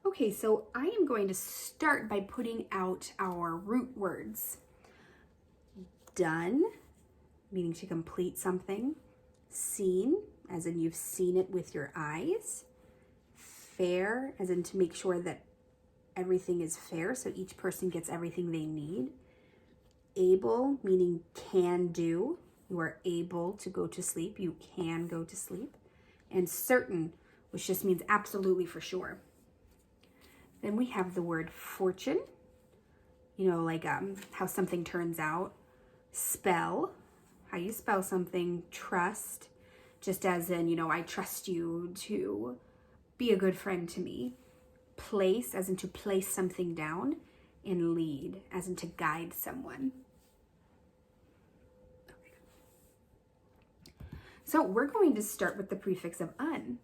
Okay, so I am going to start by putting out our root words. Done, meaning to complete something. Seen, as in you've seen it with your eyes. Fair, as in to make sure that everything is fair, so each person gets everything they need. Able, meaning can do. You are able to go to sleep. You can go to sleep. And certain, which just means absolutely for sure. Then we have the word fortune, like how something turns out. Spell, how you spell something. Trust, just as in, I trust you to be a good friend to me. Place, as in to place something down. And lead, as in to guide someone. Okay. So we're going to start with the prefix of un.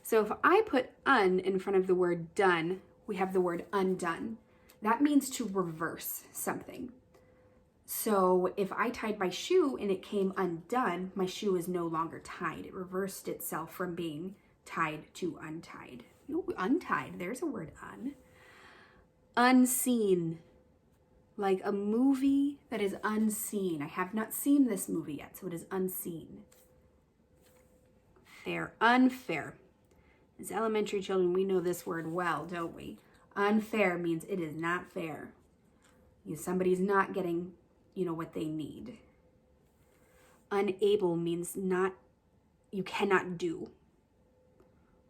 So if I put un in front of the word done, we have the word undone. That means to reverse something. So if I tied my shoe and it came undone, my shoe is no longer tied. It reversed itself from being tied to untied. Ooh, untied, there's a word un. Unseen, like a movie that is unseen. I have not seen this movie yet, so it is unseen. Fair, unfair. As elementary children, we know this word well, don't we? Unfair means it is not fair. Somebody's not getting, what they need. Unable means you cannot do.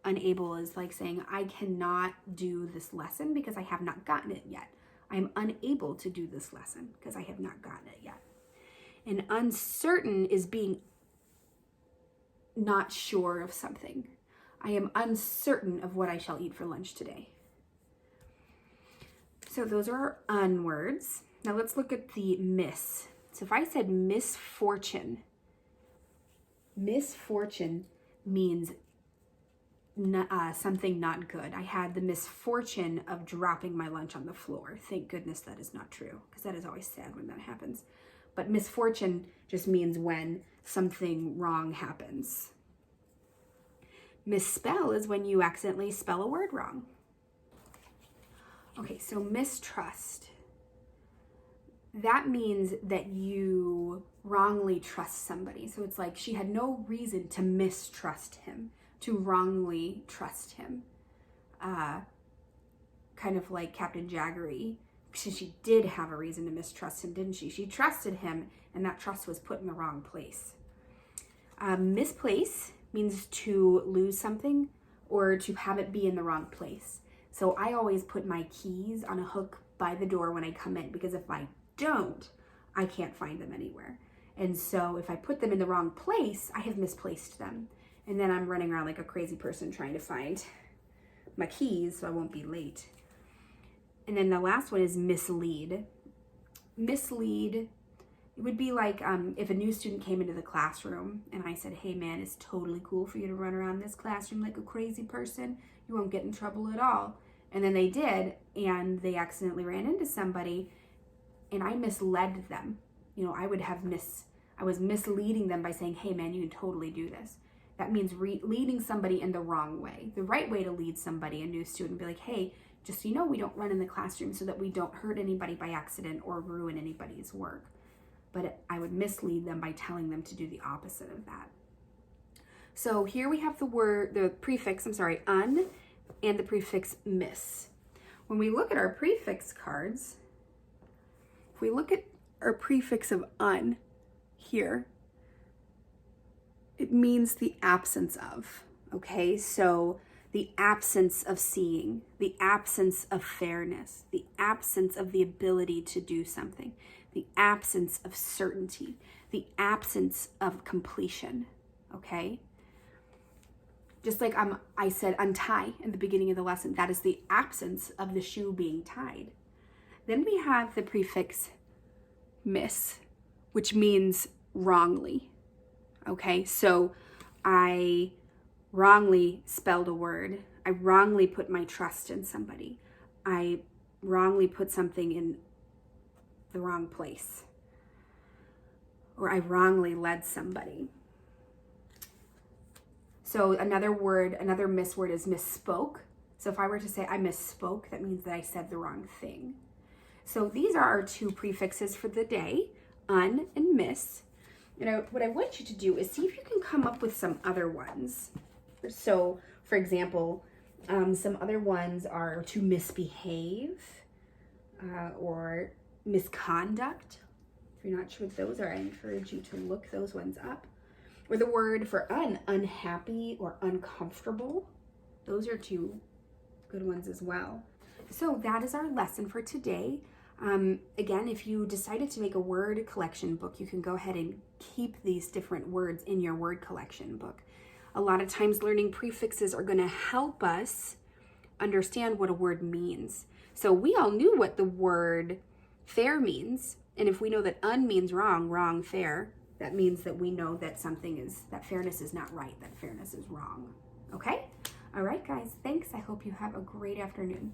Unable is like saying, I cannot do this lesson because I have not gotten it yet. I am unable to do this lesson because I have not gotten it yet. And uncertain is being not sure of something. I am uncertain of what I shall eat for lunch today. So those are our un words. Now let's look at the miss. So if I said misfortune, misfortune means something not good. I had the misfortune of dropping my lunch on the floor. Thank goodness that is not true, because that is always sad when that happens. But misfortune just means when something wrong happens. Misspell is when you accidentally spell a word wrong. Okay, so mistrust. That means that you wrongly trust somebody. So it's like she had no reason to mistrust him, to wrongly trust him. Kind of like Captain Jaggery. She did have a reason to mistrust him, didn't she? She trusted him, and that trust was put in the wrong place. Misplace means to lose something or to have it be in the wrong place. So I always put my keys on a hook by the door when I come in, because if I don't, I can't find them anywhere. And so if I put them in the wrong place, I have misplaced them. And then I'm running around like a crazy person trying to find my keys so I won't be late. And then the last one is mislead. Mislead, it would be like if a new student came into the classroom and I said, hey man, it's totally cool for you to run around this classroom like a crazy person. You won't get in trouble at all. And then they did, and they accidentally ran into somebody, and I misled them. I was misleading them by saying, hey man, you can totally do this. That means leading somebody in the wrong way. The right way to lead somebody, a new student, be like, hey, just so you know, we don't run in the classroom so that we don't hurt anybody by accident or ruin anybody's work. But I would mislead them by telling them to do the opposite of that. So here we have the prefix, un, and the prefix miss. When we look at our prefix cards, if we look at our prefix of un here, it means the absence of, okay? So the absence of seeing, the absence of fairness, the absence of the ability to do something, the absence of certainty, the absence of completion, okay? Just like I said untie in the beginning of the lesson, that is the absence of the shoe being tied. Then we have the prefix miss, which means wrongly. Okay, so I wrongly spelled a word. I wrongly put my trust in somebody. I wrongly put something in the wrong place. Or I wrongly led somebody. So another miss word is misspoke. So if I were to say I misspoke, that means that I said the wrong thing. So these are our 2 prefixes for the day, un and miss. And what I want you to do is see if you can come up with some other ones. So, for example, some other ones are to misbehave or misconduct. If you're not sure what those are, I encourage you to look those ones up. Or the word for unhappy or uncomfortable. Those are 2 good ones as well. So that is our lesson for today. Again, if you decided to make a word collection book, you can go ahead and keep these different words in your word collection book. A lot of times learning prefixes are going to help us understand what a word means. So we all knew what the word fair means. And if we know that un means wrong, wrong, fair, that means that we know that that fairness is not right, that fairness is wrong. Okay? All right, guys, thanks. I hope you have a great afternoon.